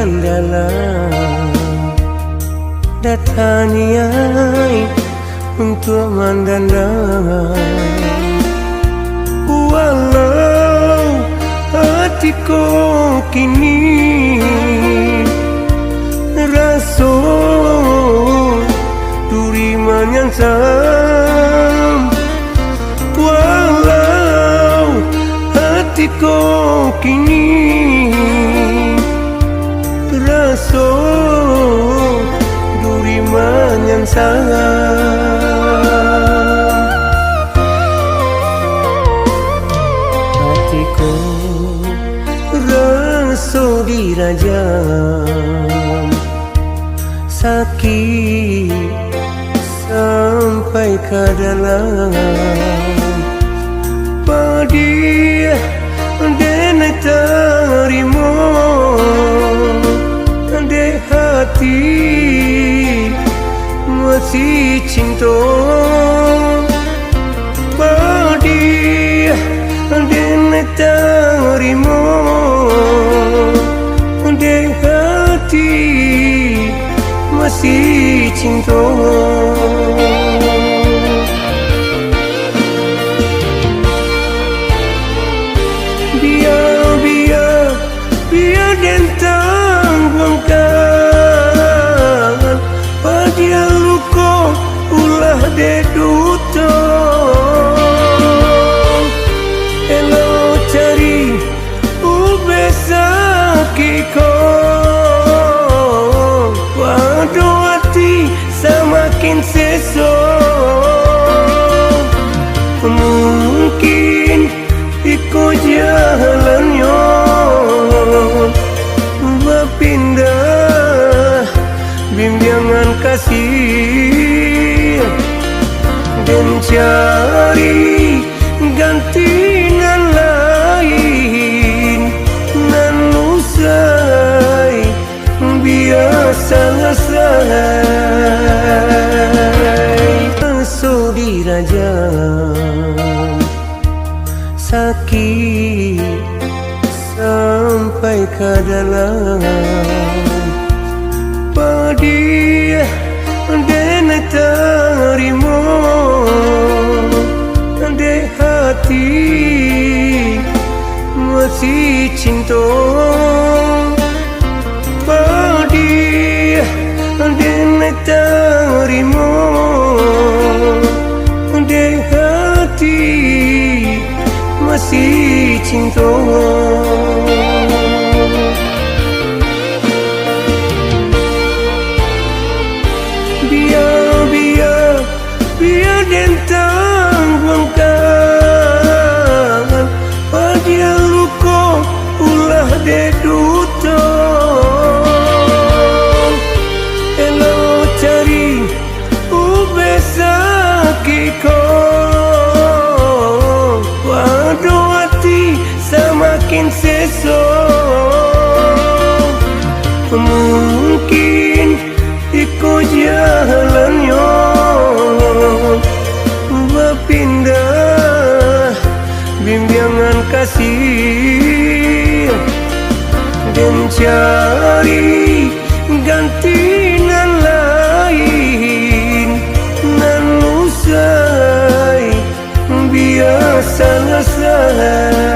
andalan dataniai untuk mandandang. Walau hatiku kini rasa duri menyansam, walau hatiku kini rasa duri menyansam. Hatiku rasa dirajam, sakit sampai ke dalam. Padia dan terima de hati masih cinta. Padia dan terima de hati masih cinta. Biar dentang bangkan pada luka ulah de duta. Elo cari ubesa kiko wado hati semakin sesok. Mungkin ikut jalannya berpindah bimbingan kasih dan cari gantian lain nan usai biasa selesai. So dirajam, sakit sampai ke dalam. Padia dan terima de hati masih cinta. Padia dan terima de hati masih cinta. Biar dentang bangkan pada luka ulah de duta. Elo cari ubesa kiko wado hati semakin sesok. Mungkin ikut jalannya berpindah bimbingan kasih dan cari gantian lain nan usai biasa selesai.